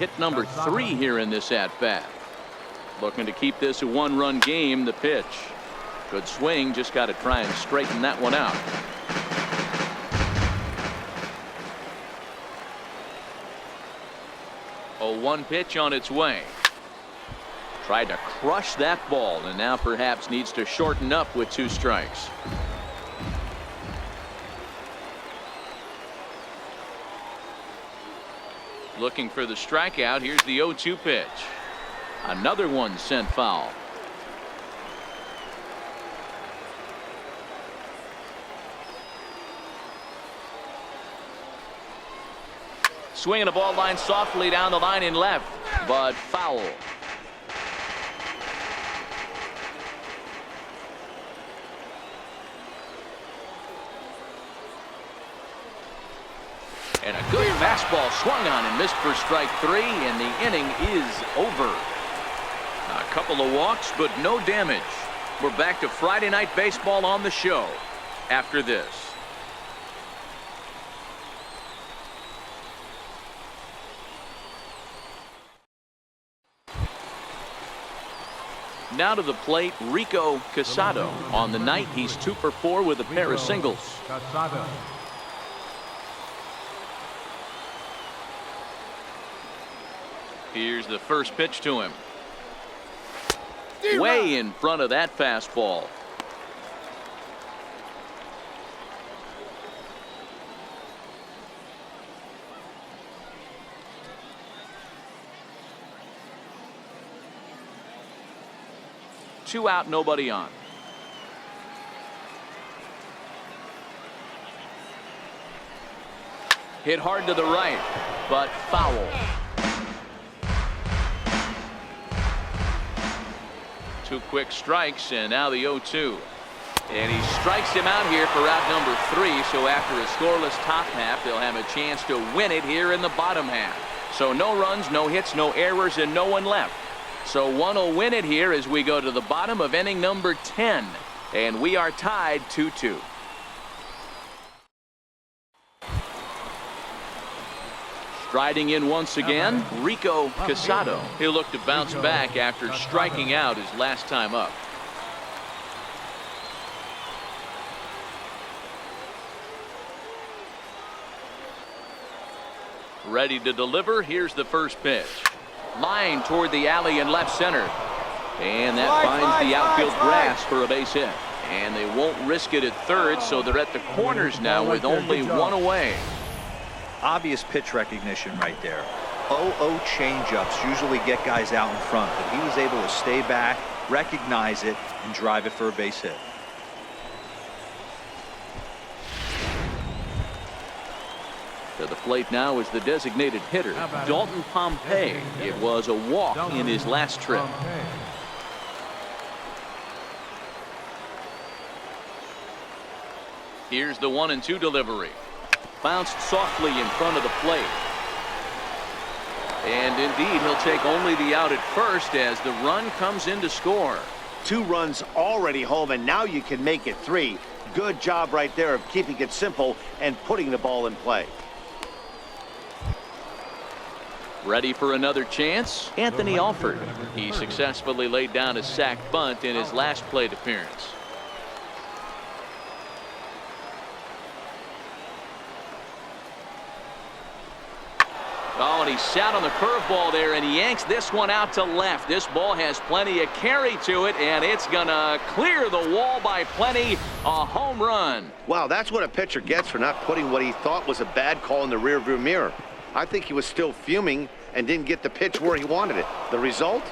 Hit number 3 here in this at-bat. Looking to keep this a one-run game. The pitch. Good swing. Just got to try and straighten that one out. Oh, 1 pitch on its way. Tried to crush that ball, and now perhaps needs to shorten up with 2 strikes. Looking for the strikeout. Here's the 0-2 pitch. Another one sent foul. Swinging a ball line softly down the line in left, but foul. And a good fastball swung on and missed for strike 3, and the inning is over. A couple of walks, but no damage. We're back to Friday Night Baseball on the show after this. Now to the plate, Rico Casado. On the night, he's 2 for 4 with a pair of singles. Casado. Here's the first pitch to him. Way in front of that fastball. Two out, nobody on. Hit hard to the right, but foul. 2 quick strikes, and now the 0-2. And he strikes him out here for out number 3. So after a scoreless top half, they'll have a chance to win it here in the bottom half. So no runs, no hits, no errors, and no one left. So one will win it here as we go to the bottom of inning number 10. And we are tied 2-2. Striding in once again, Rico Casado. He'll look to bounce back after striking out his last time up. Ready to deliver. Here's the first pitch. Line toward the alley in left center. And that finds the outfield grass for a base hit. And they won't risk it at third, so they're at the corners now with only 1 away. Obvious pitch recognition right there. 0-0 changeups usually get guys out in front, but he was able to stay back, recognize it, and drive it for a base hit. To the plate now is the designated hitter, Dalton Pompey. It was a walk in his last trip. Here's the 1-2 delivery. Bounced softly in front of the plate. And indeed, he'll take only the out at first as the run comes in to score. 2 runs already home, and now you can make it 3. Good job right there of keeping it simple and putting the ball in play. Ready for another chance? Anthony Alford. He successfully laid down a sac bunt in his last plate appearance. Oh, and he sat on the curveball there, and he yanks this one out to left. This ball has plenty of carry to it, and it's gonna clear the wall by plenty. A home run. Wow, that's what a pitcher gets for not putting what he thought was a bad call in the rearview mirror. I think he was still fuming and didn't get the pitch where he wanted it. The result?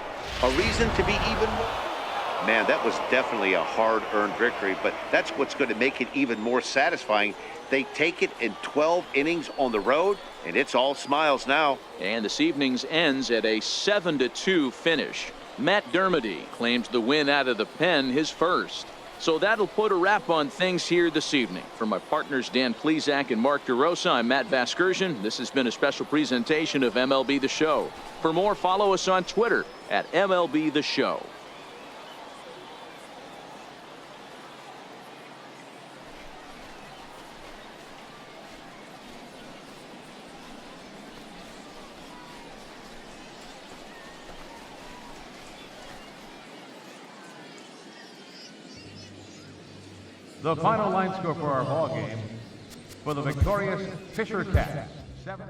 A reason to be even more. Man, that was definitely a hard-earned victory, but that's what's going to make it even more satisfying. They take it in 12 innings on the road, and it's all smiles now. And this evening's ends at a 7-2 finish. Matt Dermody claims the win out of the pen, his first. So that'll put a wrap on things here this evening. For my partners Dan Plesac and Mark DeRosa, I'm Matt Vasgersian. This has been a special presentation of MLB The Show. For more, follow us on Twitter at MLB The Show. The final line score for our ball game for the victorious Fisher Cats. 7.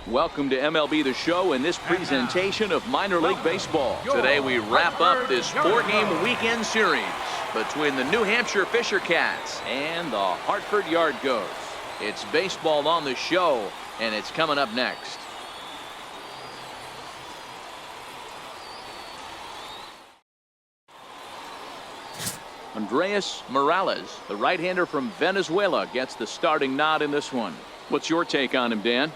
Welcome to MLB The Show and this presentation of minor league baseball. Today we wrap up this 4-game weekend series between the New Hampshire Fisher Cats and the Hartford Yard Goats. It's baseball on the show, and it's coming up next. Andres Morales, the right-hander from Venezuela, gets the starting nod in this one. What's your take on him, Dan?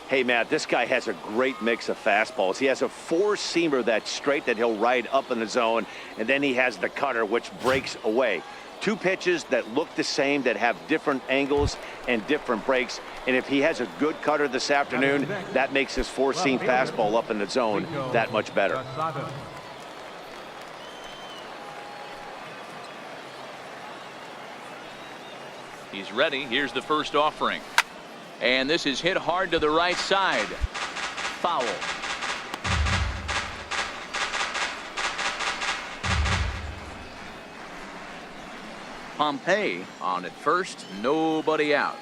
Hey, Matt, this guy has a great mix of fastballs. He has a four-seamer that's straight that he'll ride up in the zone, and then he has the cutter, which breaks away. Two pitches that look the same, that have different angles and different breaks. And if he has a good cutter this afternoon, that makes his four-seam fastball up in the zone that much better. He's ready. Here's the first offering. And this is hit hard to the right side. Foul. Pompey on at first. Nobody out.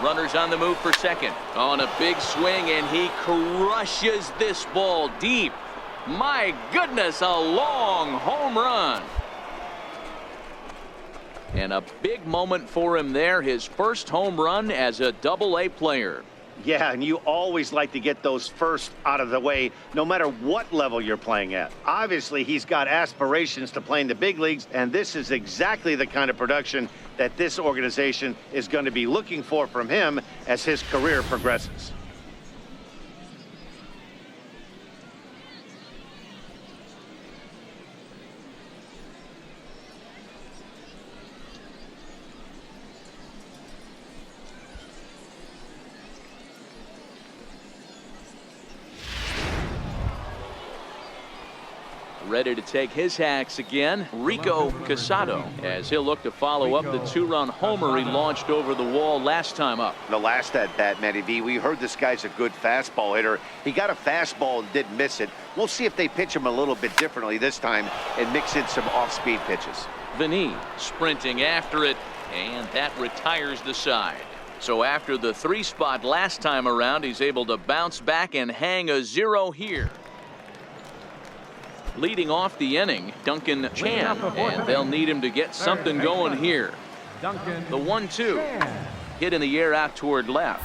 Runners on the move for second. On a big swing, and he crushes this ball deep. My goodness, a long home run. And a big moment for him there, his first home run as a Double-A player. Yeah, and you always like to get those first out of the way, no matter what level you're playing at. Obviously, he's got aspirations to play in the big leagues, and this is exactly the kind of production that this organization is going to be looking for from him as his career progresses. Ready to take his hacks again, Rico Casado, as he'll look to follow up the two-run homer he launched over the wall last time up. The last at-bat, Matty V, we heard this guy's a good fastball hitter. He got a fastball and didn't miss it. We'll see if they pitch him a little bit differently this time and mix in some off-speed pitches. Vinny sprinting after it, and that retires the side. So after the 3-spot last time around, he's able to bounce back and hang a 0 here. Leading off the inning, Duncan Chan, and they'll need him to get something going here. The 1-2, hit in the air out toward left.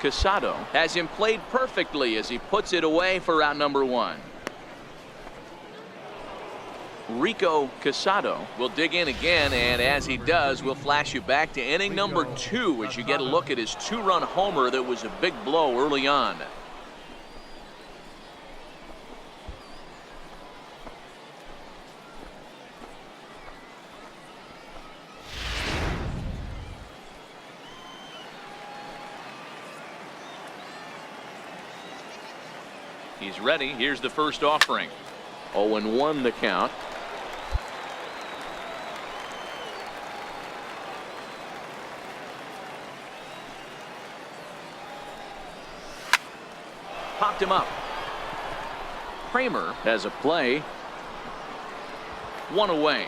Casado has him played perfectly as he puts it away for out number 1. Rico Casado will dig in again, and as he does, we'll flash you back to inning number 2 as you get a look at his 2-run homer that was a big blow early on. He's ready. Here's the first offering. 0-1 the count. Popped him up. Kramer has a play. 1 away.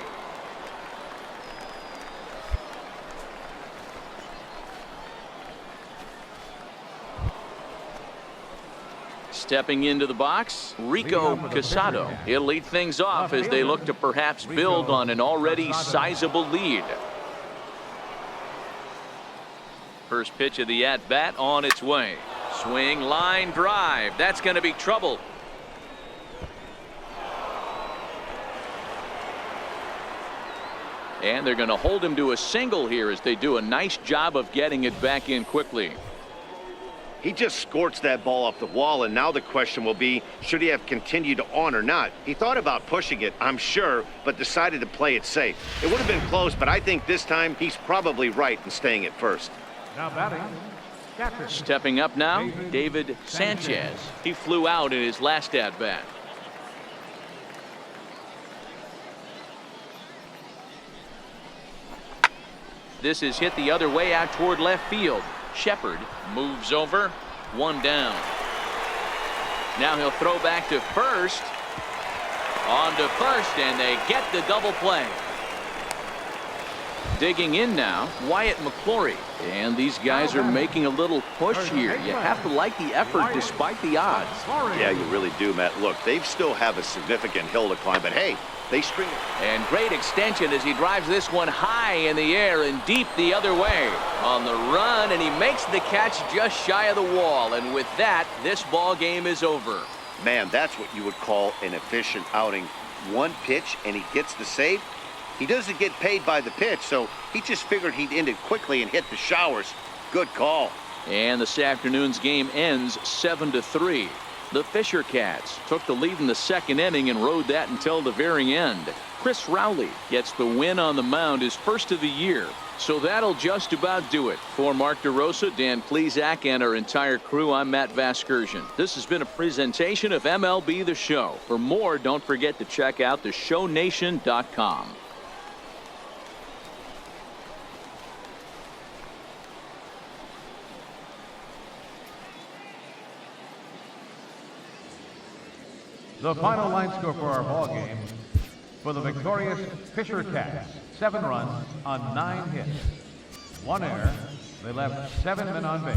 Stepping into the box, Rico Casado. He'll lead things off as they look to perhaps build on an already sizable lead. First pitch of the at-bat on its way. Swing, line, drive. That's going to be trouble. And they're going to hold him to a single here as they do a nice job of getting it back in quickly. He just scorched that ball off the wall, and now the question will be, should he have continued on or not? He thought about pushing it, I'm sure, but decided to play it safe. It would have been close, but I think this time he's probably right in staying at first. Now batting, catcher. Stepping up now, David Sanchez. He flew out in his last at-bat. This is hit the other way out toward left field. Shepard moves over. 1 down. Now he'll throw back to first. On to first, and they get the double play. Digging in now, Wyatt McClory. And these guys are making a little push here. You have to like the effort despite the odds. Yeah, you really do, Matt. Look, they still have a significant hill to climb, but hey, they string it. And great extension as he drives this one high in the air and deep the other way. On the run, and he makes the catch just shy of the wall. And with that, this ball game is over. Man, that's what you would call an efficient outing. One pitch, and he gets the save. He doesn't get paid by the pitch, so he just figured he'd end it quickly and hit the showers. Good call. And this afternoon's game ends 7-3. The Fisher Cats took the lead in the second inning and rode that until the very end. Chris Rowley gets the win on the mound, his first of the year. So that'll just about do it. For Mark DeRosa, Dan Plesac, and our entire crew, I'm Matt Vasgersian. This has been a presentation of MLB The Show. For more, don't forget to check out theshownation.com. The final line score for our ball game: for the victorious Fisher Cats, 7 runs on 9 hits, 1 error. They left 7 men on base.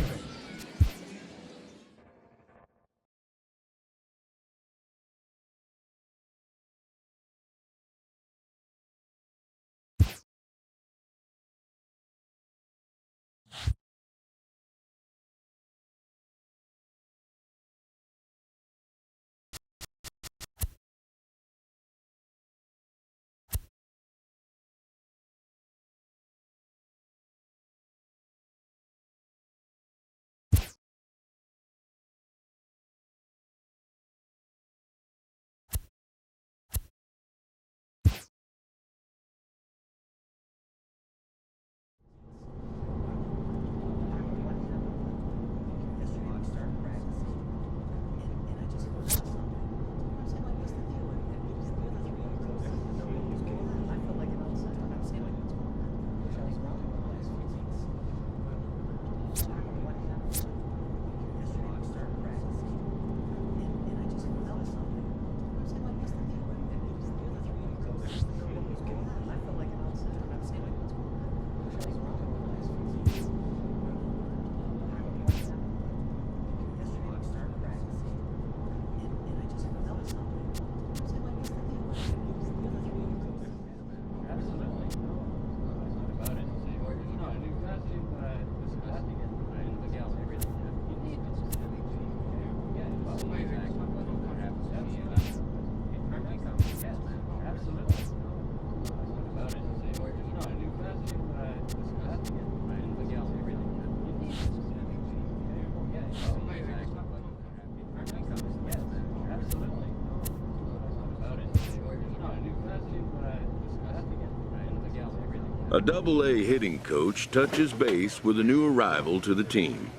A Double-A hitting coach touches base with a new arrival to the team.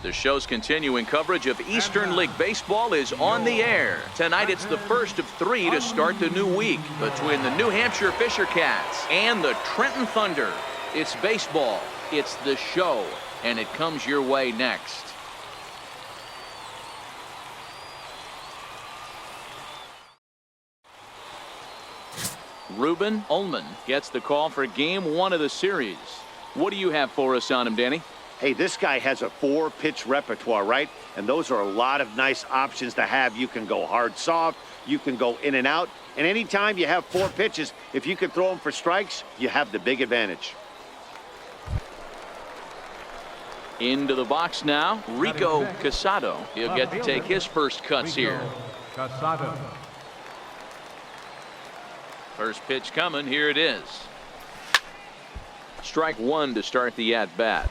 The show's continuing coverage of Eastern League Baseball is on the air. Tonight it's the first of 3 to start the new week between the New Hampshire Fisher Cats and the Trenton Thunder. It's baseball, it's the show, and it comes your way next. Ruben Ullman gets the call for game 1 of the series. What do you have for us on him, Danny? Hey, this guy has a 4-pitch repertoire, right? And those are a lot of nice options to have. You can go hard, soft. You can go in and out. And anytime you have 4 pitches, if you can throw them for strikes, you have the big advantage. Into the box now, Rico Casado. He'll get to take his first cuts here. Casado. First pitch coming. Here it is. Strike 1 to start the at-bat.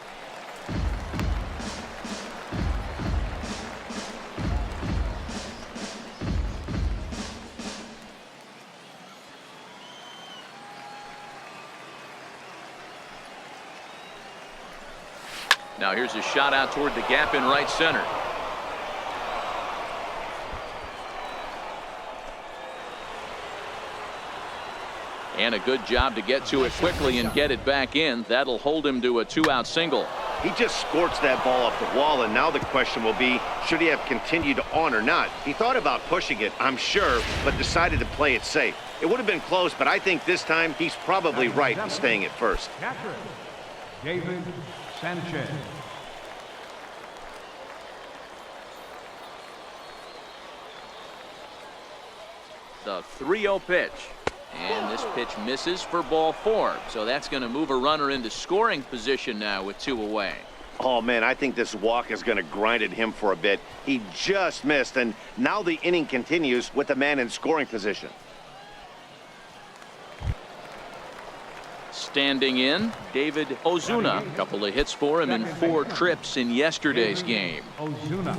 Now here's a shot out toward the gap in right center. And a good job to get to it quickly and get it back in. That'll hold him to a 2-out single. He just scorched that ball off the wall, and now the question will be, should he have continued on or not? He thought about pushing it, I'm sure, but decided to play it safe. It would have been close, but I think this time he's probably right in staying at first. Catcher, David Sanchez. The 3-0 pitch. And this pitch misses for ball 4. So that's going to move a runner into scoring position now with 2 away. Oh, man, I think this walk is going to grind at him for a bit. He just missed, and now the inning continues with the man in scoring position. Standing in, David Ozuna. A couple of hits for him in 4 trips in yesterday's game. Ozuna.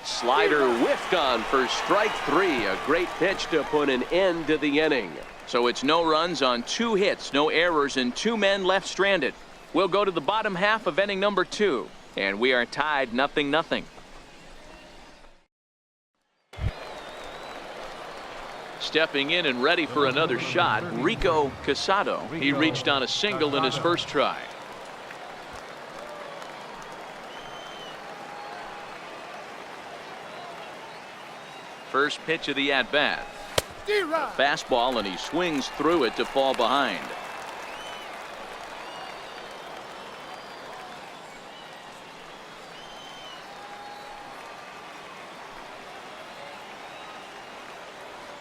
Slider whiffed on for strike 3. A great pitch to put an end to the inning. So it's no runs on 2 hits, no errors, and 2 men left stranded. We'll go to the bottom half of inning number 2, and we are tied 0-0. Stepping in and ready for another shot, Rico Casado. He reached on a single in his first try. First pitch of the at-bat. Fastball, and he swings through it to fall behind.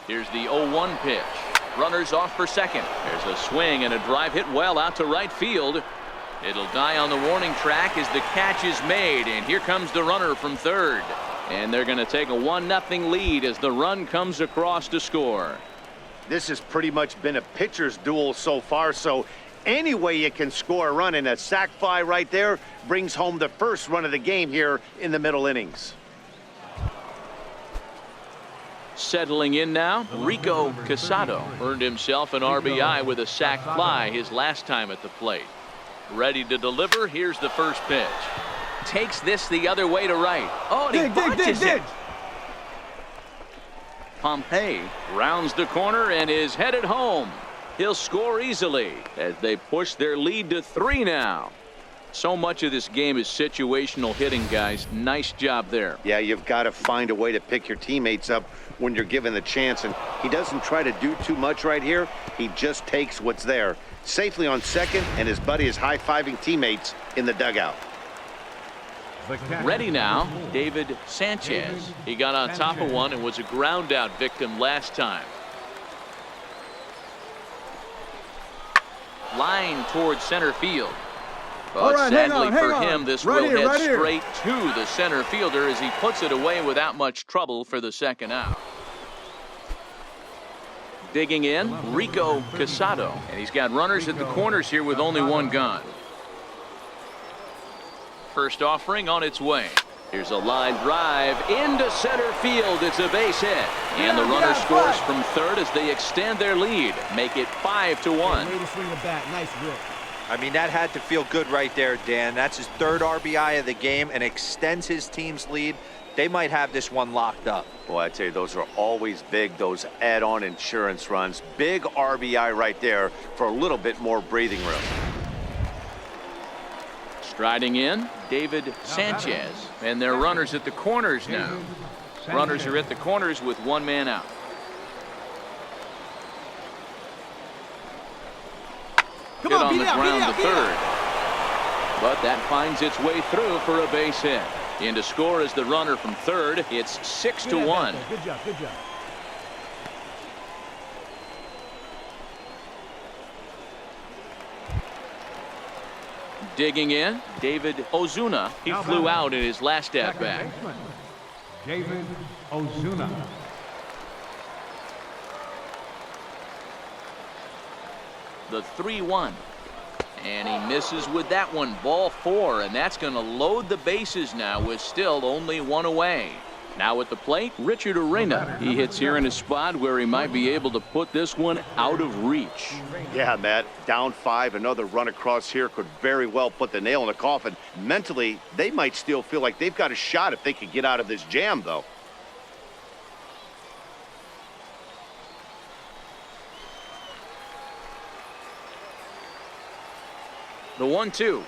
Here's the 0-1 pitch. Runners off for second. There's a swing and a drive hit well out to right field. It'll die on the warning track as the catch is made, and here comes the runner from third. And they're going to take a 1-0 lead as the run comes across to score. This has pretty much been a pitcher's duel so far, so any way you can score a run, in a sac fly right there brings home the first run of the game here in the middle innings. Settling in now, Rico Casado earned himself an RBI with a sac fly his last time at the plate. Ready to deliver. Here's the first pitch. Takes this the other way to right. Oh, and he bunches it. Pompey rounds the corner and is headed home. He'll score easily as they push their lead to 3 now. So much of this game is situational hitting, guys. Nice job there. Yeah, you've got to find a way to pick your teammates up when you're given the chance, and he doesn't try to do too much right here. He just takes what's there. Safely on second, and his buddy is high-fiving teammates in the dugout. Ready now, David Sanchez. He got on top of one and was a ground out victim last time. Line towards center field. But sadly for him, this will head straight to the center fielder as he puts it away without much trouble for the second out. Digging in, Rico Casado. And he's got runners at the corners here with only one gone. First offering on its way. Here's a line drive into center field. It's a base hit. And the runner scores from third as they extend their lead. Make it 5-1. I mean, that had to feel good right there, Dan. That's his third RBI of the game and extends his team's lead. They might have this one locked up. Boy, I tell you, those are always big, those add-on insurance runs. Big RBI right there for a little bit more breathing room. Striding in, David Sanchez. And they're runners at the corners now. Runners are at the corners with one man out. Hit on the ground to third. But that finds its way through for a base hit. In to score is the runner from third. It's 6-1. Good job, good job. Digging in, David Ozuna. He flew out in his last at-bat. David Ozuna. The 3-1. And he misses with that one. Ball 4, and that's going to load the bases now with still only one away. Now at the plate, Richard Arena. He hits here in a spot where he might be able to put this one out of reach. Yeah, Matt, down 5, another run across here could very well put the nail in the coffin. Mentally, they might still feel like they've got a shot if they could get out of this jam, though. The 1-2.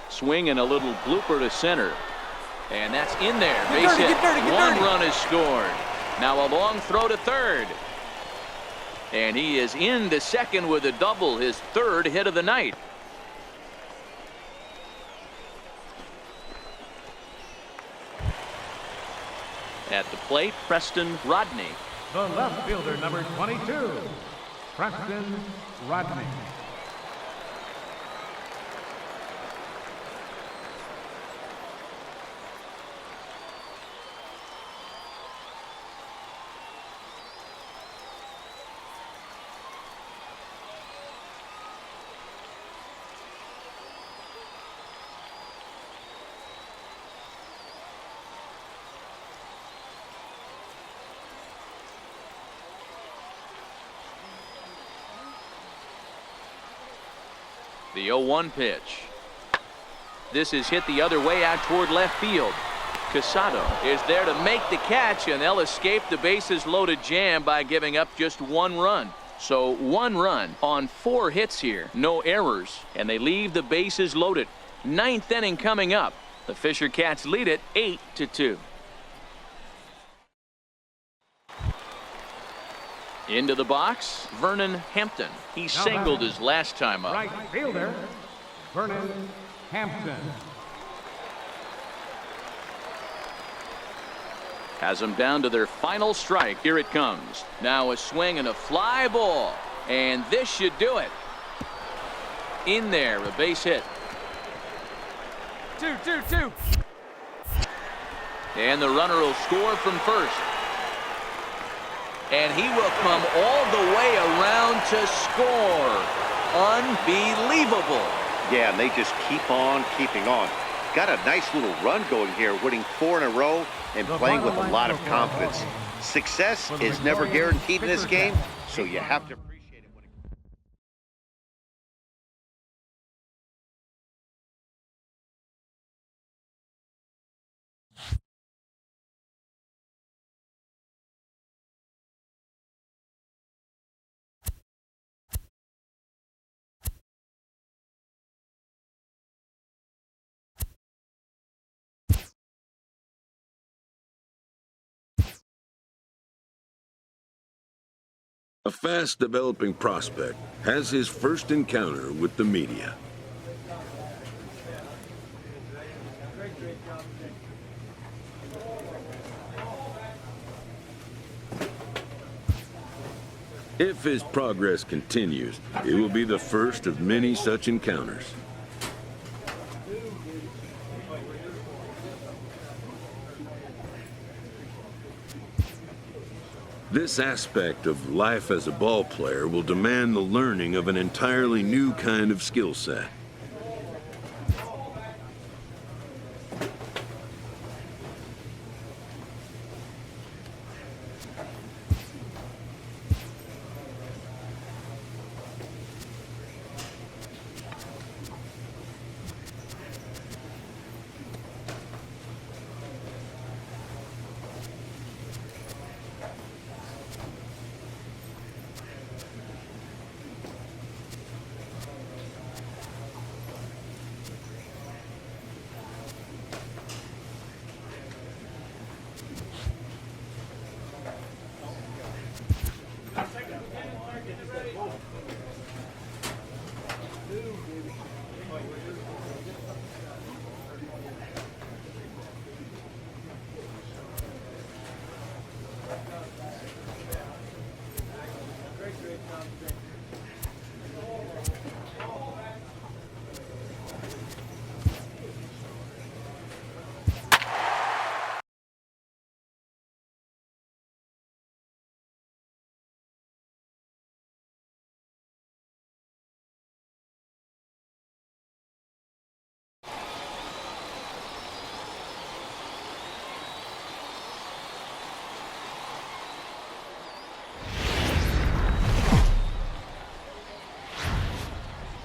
Swing and a little blooper to center. And that's in there. Base hit. One run is scored. Now a long throw to third. And he is into second with a double, his third hit of the night. At the plate, Preston Rodney. The left fielder, number 22, Preston Rodney. The 0-1 pitch. This is hit the other way out toward left field. Casado is there to make the catch, and they'll escape the bases loaded jam by giving up just one run. So 1 run on 4 hits here, no errors, and they leave the bases loaded. 9th inning coming up. The Fisher Cats lead it 8-2. Into the box, Vernon Hampton. He singled his last time up. Right fielder, Vernon Hampton. Has them down to their final strike. Here it comes. Now a swing and a fly ball. And this should do it. In there, a base hit. 2-2-2. And the runner will score from first. And he will come all the way around to score. Unbelievable. Yeah, and they just keep on keeping on. Got a nice little run going here, winning 4 in a row and playing with a lot of confidence. Success is never guaranteed in this game, so you have to A fast-developing prospect has his first encounter with the media. If his progress continues, it will be the first of many such encounters. This aspect of life as a ball player will demand the learning of an entirely new kind of skill set.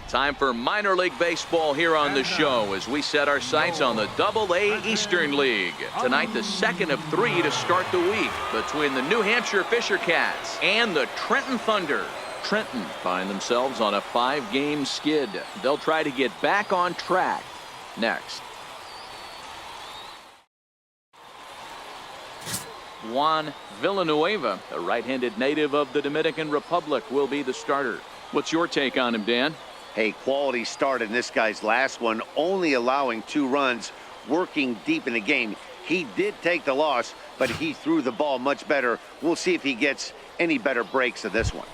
Time for minor league baseball here on the show as we set our sights on the Double-A Eastern League. Tonight, the second of 3 to start the week between the New Hampshire Fisher Cats and the Trenton Thunder. Trenton find themselves on a 5-game skid. They'll try to get back on track next. Juan Villanueva, a right-handed native of the Dominican Republic, will be the starter. What's your take on him, Dan? Hey, quality start in this guy's last one, only allowing 2 runs, working deep in the game. He did take the loss, but he threw the ball much better. We'll see if he gets any better breaks of this one.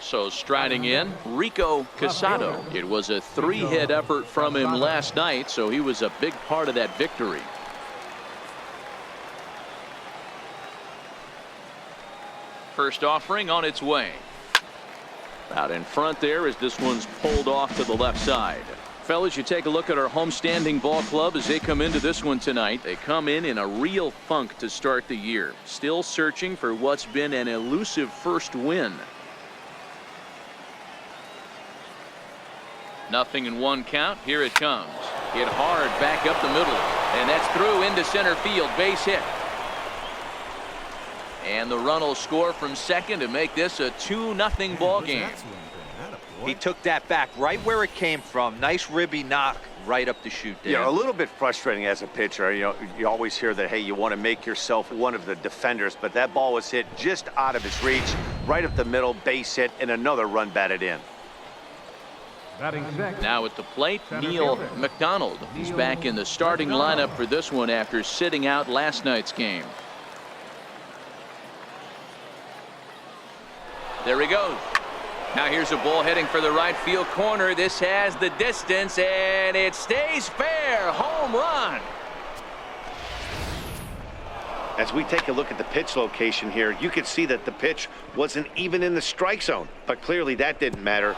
So striding in, Rico Casado. It was a 3-hit effort from him last night, so he was a big part of that victory. First offering on its way. Out in front there as this one's pulled off to the left side. Fellas, you take a look at our homestanding ball club as they come into this one tonight. They come in a real funk to start the year. Still searching for what's been an elusive first win. 0-1 count. Here it comes. Hit hard back up the middle. And that's through into center field. Base hit. And the run will score from second to make this a 2-0 ball game. He took that back right where it came from. Nice ribby knock right up the chute there. Yeah, a little bit frustrating as a pitcher. You know, you always hear that, hey, you want to make yourself one of the defenders, but that ball was hit just out of his reach, right up the middle, base hit, and another run batted in. Now at the plate, Neil McDonald. He's back in the starting lineup for this one after sitting out last night's game. There he goes. Now here's a ball heading for the right field corner. This has the distance, and it stays fair. Home run. As we take a look at the pitch location here, you could see that the pitch wasn't even in the strike zone, but clearly that didn't matter.